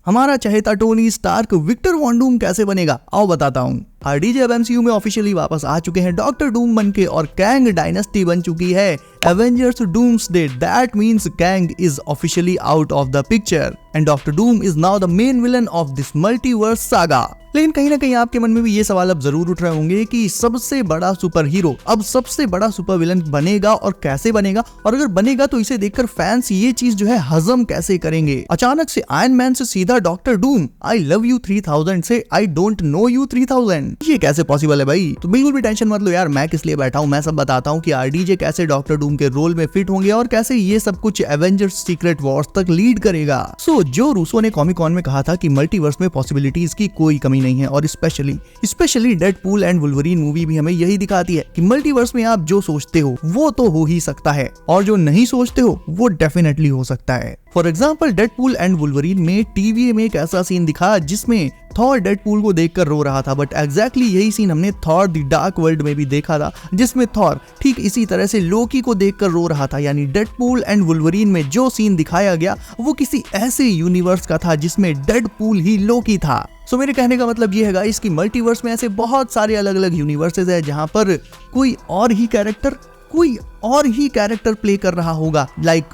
हमारा चहेता Tony Stark Victor Von Doom कैसे बनेगा, आओ बताता हूँ। आरडीजे अब एमसीयू में ऑफिशियली वापस आ चुके हैं डॉक्टर डूम बनके और कैंग डायनेस्टी बन चुकी है Avengers doomsday. That means Kang is officially out of the picture and doctor doom is now the main villain of this multiverse saga. लेकिन कहीं ना कहीं आपके मन में भी ये सवाल अब जरूर उठ रहे होंगे कि सबसे बड़ा सुपर हीरो अब सबसे बड़ा सुपर विलन बनेगा और कैसे बनेगा, और अगर बनेगा तो इसे देखकर फैंस ये चीज जो है हजम कैसे करेंगे। अचानक से आयरन मैन से सीधा doctor Doom I love you 3000 से आई डोंट नो यू 3000, ये कैसे पॉसिबल है भाई? तो बिल्कुल भी टेंशन मत लो यार, मैं किस लिए बैठा हूँ, मैं सब बताता हूँ कि आरडीजे कैसे डॉक्टर डूम के रोल में फिट होंगे और कैसे ये सब कुछ एवेंजर्स सीक्रेट वॉर्स तक लीड करेगा। सो जो रूसो ने कॉमिक कॉन में कहा था कि मल्टीवर्स में पॉसिबिलिटीज की कोई कमी नहीं है, और specially Deadpool and Wolverine movie भी हमें यही दिखाती है कि मल्टीवर्स में आप जो सोचते हो वो तो हो ही सकता है और जो नहीं सोचते हो वो डेफिनेटली हो सकता है। For example Deadpool and Wolverine में टीवी में एक ऐसा सीन दिखा जिसमें थॉर डेडपूल को देखकर रो रहा था, बट एग्जैक्टली यही सीन हमने थॉर द डार्क वर्ल्ड में भी देखा था जिसमें थॉर ठीक इसी तरह से लोकी को देखकर रो रहा था। यानी डेडपूल एंड वुल्वरीन में जो सीन दिखाया गया वो किसी ऐसे यूनिवर्स का था जिसमें डेडपूल ही लोकी था। सो मेरे कहने का मतलब ये है गाइस कि मल्टीवर्स में ऐसे बहुत सारे अलग अलग यूनिवर्सेस है जहां पर कोई और ही कैरेक्टर प्ले कर रहा होगा, लाइक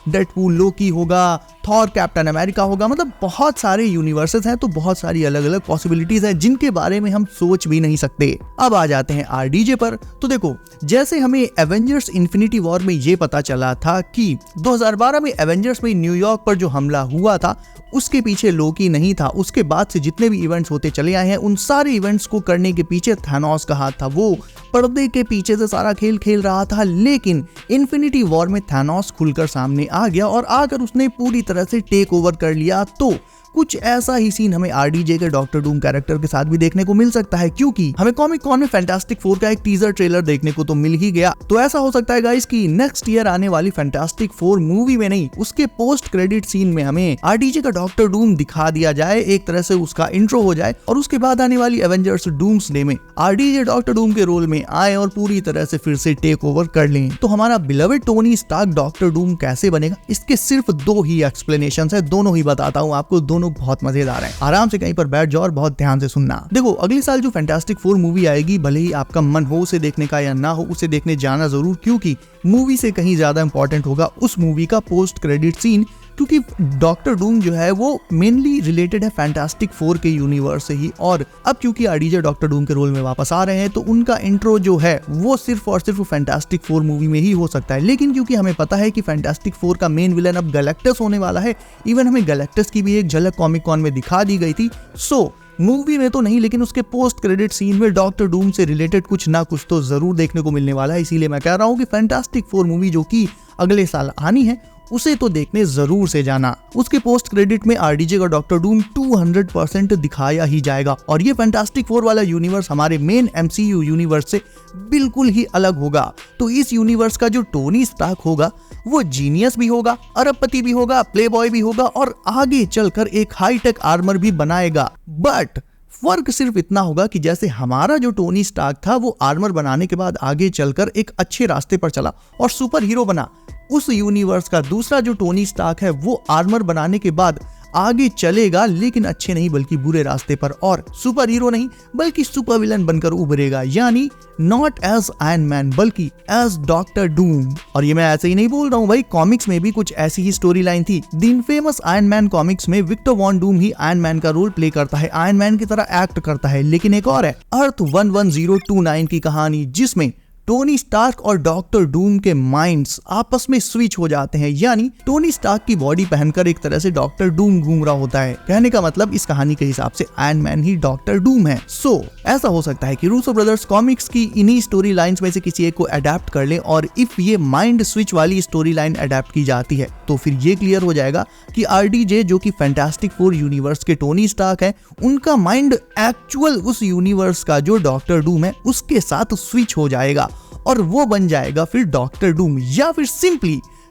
डेडपूल लोकी होगा, थॉर कैप्टन अमेरिका होगा, मतलब बहुत सारे यूनिवर्सेस हैं, तो बहुत सारी अलग अलग पॉसिबिलिटीज हैं जिनके बारे में हम सोच भी नहीं सकते। अब आ जाते हैं आरडीजे पर। तो देखो, जैसे हमें एवेंजर्स इन्फिनिटी वॉर में ये पता चला था कि 2012 में एवेंजर्स में न्यूयॉर्क पर जो हमला हुआ था उसके पीछे लोकी नहीं था, उसके बाद से जितने भी इवेंट्स होते चले आए हैं उन सारे इवेंट्स को करने के पीछे थैनोस का हाथ था, वो पर्दे के पीछे से सारा खेल खेल रहा था। लेकिन इन्फिनिटी वॉर में थैनोस खुलकर सामने आ गया और आकर उसने पूरी तरह से टेक ओवर कर लिया। तो कुछ ऐसा ही सीन हमें आरडीजे के डॉक्टर डूम कैरेक्टर के साथ भी देखने को मिल सकता है, क्योंकि हमें कॉमिक कॉन में फैंटास्टिक फोर का एक टीजर ट्रेलर देखने को तो मिल ही गया। तो ऐसा हो सकता है गाइस कि नेक्स्ट ईयर आने वाली फैंटास्टिक फोर मूवी में नहीं, उसके पोस्ट क्रेडिट सीन में हमें आरडीजे का डॉक्टर डूम दिखा दिया जाए, एक तरह से उसका इंट्रो हो जाए और उसके बाद आने वाली एवेंजर्स डूम्सडे में आरडीजे डॉक्टर डूम के रोल में आए और पूरी तरह से फिर से टेक ओवर कर लें। तो हमारा beloved Tony Stark doctor doom कैसे बनेगा, इसके सिर्फ दो ही एक्सप्लेनेशंस है, दोनों ही बताता हूँ आपको, दोनों बहुत मजेदार हैं। आराम से कहीं पर बैठ जाओ और बहुत ध्यान से सुनना। देखो, अगले साल जो फैंटास्टिक फोर मूवी आएगी, भले ही आपका मन हो उसे देखने का या ना हो, उसे देखने जाना जरूर, क्योंकि मूवी से कहीं ज्यादा इंपॉर्टेंट होगा उस मूवी का पोस्ट क्रेडिट सीन, क्योंकि डॉक्टर डूम जो है वो मेनली रिलेटेड है फैंटास्टिक फोर के यूनिवर्स से ही। और अब क्योंकि आरडीजे डॉक्टर डूम के रोल में वापस आ रहे हैं तो उनका इंट्रो जो है वो सिर्फ और सिर्फ फैंटास्टिक फोर मूवी में ही हो सकता है। लेकिन क्योंकि हमें पता है कि फैंटास्टिक फोर का मेन विलन अब गैलेक्टस होने वाला है, इवन हमें गैलेक्टस की भी एक झलक कॉमिक कॉन में दिखा दी गई थी, सो मूवी में तो नहीं लेकिन उसके पोस्ट क्रेडिट सीन में डॉक्टर डूम से रिलेटेड कुछ ना कुछ तो जरूर देखने को मिलने वाला है। इसीलिए मैं कह रहा हूँ कि फैंटास्टिक फोर मूवी जो कि अगले साल आनी है उसे तो देखने जरूर से जाना। उसके पोस्ट क्रेडिट में आरडीजे का डॉक्टर डूम 200% दिखाया ही जाएगा और ये फैंटास्टिक फोर वाला यूनिवर्स हमारे मेन एमसीयू यूनिवर्स से बिल्कुल ही अलग होगा। तो इस यूनिवर्स का जो टोनी स्टार्क होगा वो जीनियस भी होगा, अरबपति भी होगा, प्लेबॉय भी होगा और आगे चलकर एक हाईटेक आर्मर भी बनाएगा। बट फर्क सिर्फ इतना होगा कि जैसे हमारा जो टोनी स्टार्क था वो आर्मर बनाने के बाद आगे चलकर एक अच्छे रास्ते पर चला और सुपर हीरो बना, उस यूनिवर्स का दूसरा जो टोनी स्टार्क है वो आर्मर बनाने के बाद आगे चलेगा लेकिन अच्छे नहीं बल्कि बुरे रास्ते पर, और सुपर हीरो नहीं बल्कि सुपर विलन बनकर उभरेगा, यानी नॉट एज आयरन मैन बल्कि एज डॉक्टर डूम। और ये मैं ऐसे ही नहीं बोल रहा हूँ भाई, कॉमिक्स में भी कुछ ऐसी ही स्टोरी लाइन थी। The infamous iron man comics में विक्टर वॉन डूम ही आयरन मैन का रोल प्ले करता है, आयरन मैन की तरह एक्ट करता है। लेकिन एक और है अर्थ 11029 की कहानी, जिसमें टोनी स्टार्क और डॉक्टर डूम के माइंड्स आपस में स्विच हो जाते हैं, यानी टोनी स्टार्क की बॉडी पहनकर एक तरह से डॉक्टर डूम घूम रहा होता है। कहने का मतलब इस कहानी के हिसाब से आयरन मैन ही डॉक्टर डूम है। सो ऐसा हो सकता है कि रूसो ब्रदर्स कॉमिक्स की इन्हीं स्टोरी लाइंस में से किसी एक को अडेप्ट कर ले, और इफ ये माइंड स्विच वाली स्टोरी लाइन अडेप्ट की जाती है तो फिर ये क्लियर हो जाएगा कि आरडीजे जो कि फैंटास्टिक फोर यूनिवर्स के टोनी स्टार्क है, उनका माइंड एक्चुअल उस यूनिवर्स का जो डॉक्टर डूम है उसके साथ स्विच हो जाएगा और वो बन जाएगा फिर डॉक्टर डूम, या फिर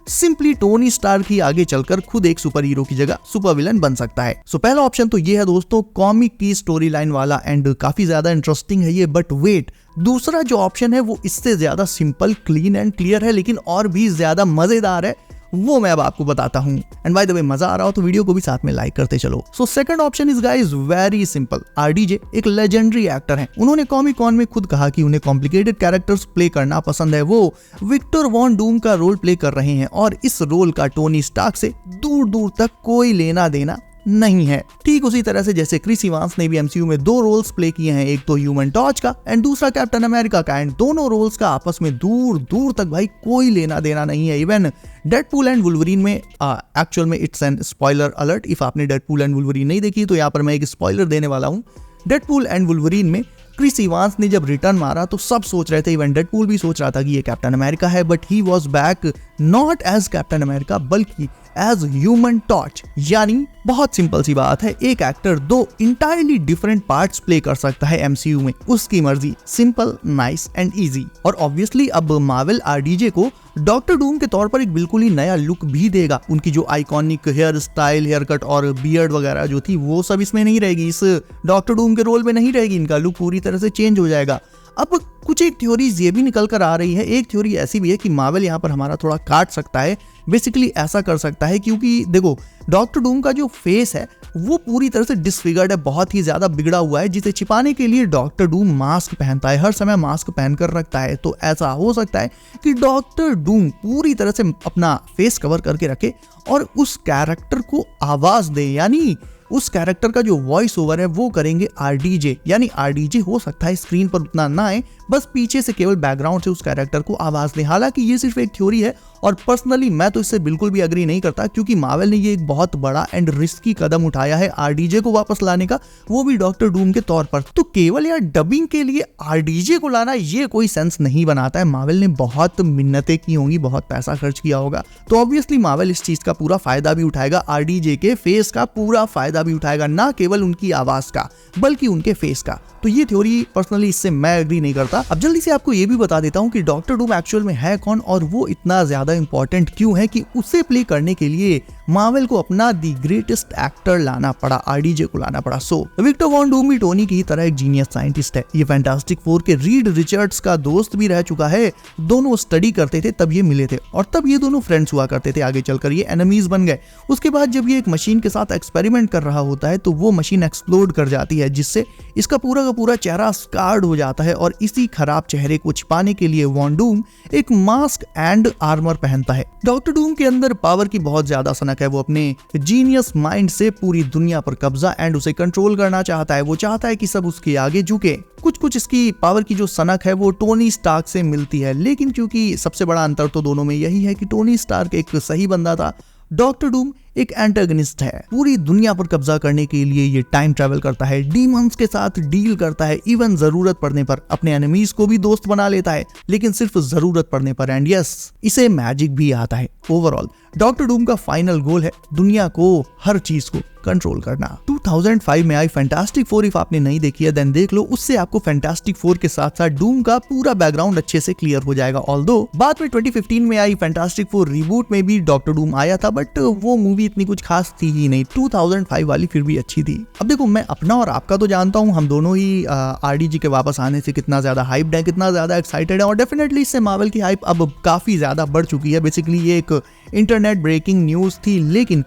सिंपली टोनी स्टार्क ही आगे चलकर खुद एक सुपर हीरो की जगह सुपर विलन बन सकता है। सो पहला ऑप्शन तो ये है दोस्तों, कॉमिक की स्टोरी लाइन वाला, एंड काफी ज्यादा इंटरेस्टिंग है ये। बट वेट, दूसरा जो ऑप्शन है वो इससे ज्यादा सिंपल, क्लीन एंड क्लियर है, लेकिन और भी ज्यादा मजेदार है। वो मैं अब आपको बताता हूँ। एंड बाय द वे मजा आ रहा हो तो वीडियो को भी साथ में लाइक करते चलो। So second option is guys very simple. RDJ एक लेजेंडरी एक्टर हैं। उन्होंने कॉमिक कॉन में खुद कहा कि उन्हें कॉम्प्लिकेटेड कैरेक्टर्स प्ले करना पसंद है। वो विक्टर वॉन डूम का रोल प्ले कर रहे हैं और इस रोल का टोनी स्टार्क से दूर दूर तक कोई लेना देना नहीं है। ठीक उसी तरह से जैसे क्रिस इवांस ने भी एमसीयू में 2 रोल्स प्ले किए हैं, एक तो ह्यूमन टॉर्च का एंड दूसरा कैप्टन अमेरिका का, एंड दोनों रोल्स का आपस में दूर दूर तक भाई कोई लेना देना नहीं है। इवन डेडपूल एंड वुल्वरीन में एक्चुअल में it's an spoiler alert, if आपने डेडपूल एंड वुल्वरीन नहीं देखी तो यहाँ पर मैं एक स्पॉइलर देने वाला हूँ। डेडपूल एंड वुल्वरीन में क्रिस इवांस ने जब रिटर्न मारा तो सब सोच रहे थे, इवन डेडपूल भी सोच रहा था कि ये कैप्टन अमेरिका है, but he was back not as captain America बल्कि एज ह्यूमन टॉर्च। यानी बहुत सिंपल सी बात है, एक actor 2 entirely different parts play कर सकता है एमसीयू में, उसकी मर्जी। Simple, nice and easy. और ऑब्वियसली अब मार्वल आरडीजे को डॉक्टर डूम के तौर पर एक बिल्कुल ही नया लुक भी देगा। उनकी जो iconic hair style, hair cut और बियर्ड वगैरह जो थी वो सब इसमें नहीं रहेगी, इस डॉक्टर डूम के रोल में नहीं रहेगी। इनका लुक पूरी तरह से चेंज हो जाएगा। अब कुछ एक थ्योरीज ये भी निकल कर आ रही है। एक थ्योरी ऐसी भी है कि मार्वल यहाँ पर हमारा थोड़ा काट सकता है, बेसिकली ऐसा कर सकता है क्योंकि देखो डॉक्टर डूम का जो फेस है वो पूरी तरह से डिसफिगर्ड है, बहुत ही ज्यादा बिगड़ा हुआ है, जिसे छिपाने के लिए डॉक्टर डूम मास्क पहनता है, हर समय मास्क पहनकर रखता है। तो ऐसा हो सकता है कि डॉक्टर डूम पूरी तरह से अपना फेस कवर करके रखे और उस कैरेक्टर को आवाज दे, यानी उस कैरेक्टर का जो वॉइस ओवर है वो करेंगे आरडीजे। यानी आरडीजे हो सकता है स्क्रीन पर उतना ना आए, बस पीछे से केवल बैकग्राउंड से उस कैरेक्टर को आवाज दे। हालांकि ये सिर्फ एक थ्योरी है और पर्सनली मैं तो इससे बिल्कुल भी अग्री नहीं करता, क्योंकि मार्वल ने ये एक बहुत बड़ा एंड रिस्की कदम उठाया है आरडीजे को वापस लाने का, वो भी डॉक्टर डूम के तौर पर। तो केवल यार डबिंग के लिए आरडीजे को लाना ये कोई सेंस नहीं बनाता है। मार्वल ने बहुत मिन्नतें की होंगी, बहुत पैसा खर्च किया होगा, तो ऑब्वियसली मार्वल इस चीज का पूरा फायदा भी उठाएगा, आरडीजे के फेस का पूरा फायदा भी उठाएगा, ना केवल उनकी आवाज का बल्कि उनके फेस का। तो ये थ्योरी पर्सनली इससे मैं एग्री नहीं करता। अब जल्दी से आपको ये भी बता देता हूँ कि डॉक्टर डूम एक्चुअल में है कौन और वो इतना ज्यादा इंपॉर्टेंट क्यों है कि उसे प्ले करने के लिए मार्वल को अपना दी ग्रेटेस्ट एक्टर लाना पड़ा, आरडीजे को लाना पड़ा। सो विक्टर वॉन डूम भी टोनी की तरह एक जीनियस साइंटिस्ट है। ये फैंटास्टिक फोर के रीड रिचर्ड्स का दोस्त भी रह चुका है। दोनों स्टडी करते थे तब ये मिले थे और तब ये दोनों फ्रेंड्स हुआ करते थे। आगे चलकर ये एनिमीज बन गए। उसके बाद जब ये एक मशीन के साथ एक्सपेरिमेंट कर रहा होता है तो वो मशीन एक्सप्लोड कर जाती है, जिससे इसका पूरा का पूरा चेहरा स्कार्ड हो जाता है और इसी खराब चेहरे को छिपाने के लिए वॉन डूम एक मास्क एंड आर्मर पहनता है। डॉक्टर डूम के अंदर पावर की बहुत ज्यादा सनक है। वो अपने जीनियस माइंड से पूरी दुनिया पर कब्जा एंड उसे कंट्रोल करना चाहता है। वो चाहता है कि सब उसके आगे झुके। कुछ इसकी पावर की जो सनक है वो टोनी स्टार्क से मिलती है, लेकिन क्योंकि सबसे बड़ा अंतर तो दोनों में यही है कि टोनी स्टार्क एक सही बंदा था, डॉक्टर डूम एक एंटागनिस्ट है। पूरी दुनिया पर कब्जा करने के लिए ये टाइम ट्रैवल करता है, डीमंस के साथ डील करता है, इवन जरूरत पड़ने पर अपने एनिमीज को भी दोस्त बना लेता है, लेकिन सिर्फ जरूरत पड़ने पर। एंड यस, इसे मैजिक भी आता है। ओवरऑल डॉक्टर डूम का फाइनल गोल है दुनिया को, हर चीज को कंट्रोल करना। 2005 में आई फैंटास्टिक फोर, इफ आपने नहीं देखी है देन देख लो। उससे आपको फैंटास्टिक फोर के साथ साथ डूम का पूरा बैकग्राउंड अच्छे से क्लियर हो जाएगा। ऑल्दो बाद में 2015 में आई फैंटास्टिक फोर रिबूट में भी डॉक्टर डूम आया था, बट वो मूवी इतनी कुछ खास थी ही नहीं। 2005 वाली फिर भी अच्छी थी। अब देखो, मैं अपना और आपका तो जानता हूँ, हम दोनों ही आरडीजे के वापस आने से कितना ज्यादा हाइप्ड है, कितना ज्यादा एक्साइटेड है, और डेफिनेटली इससे मार्वल की हाइप अब काफी ज्यादा बढ़ चुकी है। बेसिकली ये एक इंटरनेट ब्रेकिंग न्यूज थी, लेकिन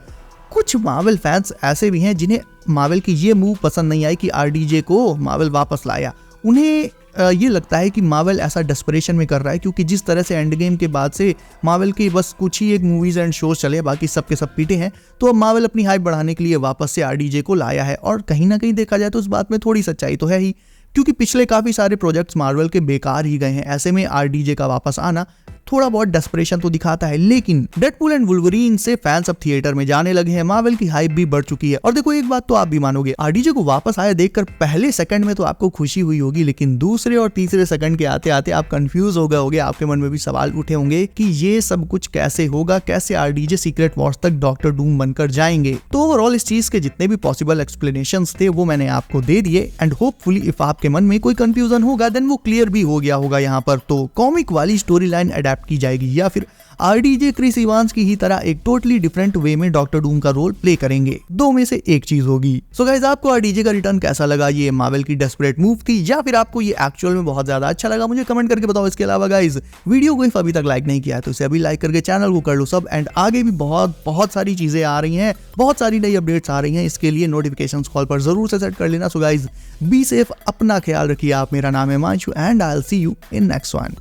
कुछ मार्वल फैंस ऐसे भी हैं जिन्हें मार्वल की ये मूव पसंद नहीं आई कि आरडीजे को मार्वल वापस लाया। उन्हें ये लगता है कि मार्वल ऐसा डेस्परेशन में कर रहा है, क्योंकि जिस तरह से एंड गेम के बाद से मार्वल के बस कुछ ही एक मूवीज एंड शोज चले, बाकी सब के सब पीटे हैं। तो अब मार्वल अपनी हाइप बढ़ाने के लिए वापस से आरडीजे को लाया है, और कहीं ना कहीं देखा जाए तो उस बात में थोड़ी सच्चाई तो है ही, क्योंकि पिछले काफी सारे प्रोजेक्ट्स मार्वल के बेकार ही गए हैं। ऐसे में आरडीजे का वापस आना थोड़ा बहुत डेस्परेशन तो दिखाता है। लेकिन डेडपूल एंड वुल्वरीन से फैंस अब थिएटर में जाने लगे हैं, मार्वल की हाइप भी बढ़ चुकी है। और देखो, एक बात तो आप भी मानोगे, आरडीजे को वापस आया देखकर पहले सेकंड में तो आपको खुशी हुई होगी, लेकिन दूसरे और तीसरे सेकंड के आते आते आप कंफ्यूज हो गए होंगे। आपके मन में भी सवाल उठे होंगे कि ये सब कुछ कैसे होगा, कैसे आरडीजे सीक्रेट वॉर्स तक डॉक्टर डूम बनकर जाएंगे। तो ओवरऑल इस चीज के जितने भी पॉसिबल एक्सप्लेनेशंस थे वो मैंने आपको दे दिए, एंड होपफुली इफ आपके मन में कोई कंफ्यूजन होगा देन वो क्लियर भी हो गया होगा यहाँ पर। तो कॉमिक वाली स्टोरी लाइन अडेप्ट की जाएगी, या फिर आरडीजे क्रिस इवांस की ही तरह एक टोटली डिफरेंट वे में डॉक्टर डूम का रोल प्ले करेंगे। दो में से एक चीज होगी। सो गाइस, आपको आरडीजे का रिटर्न कैसा लगा? ये मार्वल की डेस्परेट मूव थी या फिर आपको ये एक्चुअल में बहुत ज्यादा अच्छा लगा? मुझे कमेंट करके बताओ। इसके अलावा गाइस, वीडियो को अभी तक लाइक नहीं किया है तो इसे अभी लाइक करके चैनल को कर लो सब, एंड आगे भी बहुत सारी चीजें आ रही हैं, बहुत सारी नई अपडेट्स आ रही हैं। इसके लिए नोटिफिकेशंस कॉल पर जरूर से सेट कर लेना। सो गाइस, बी सेफ, अपना ख्याल रखिए आप। मेरा नाम है Himanshu and I will see you in next one.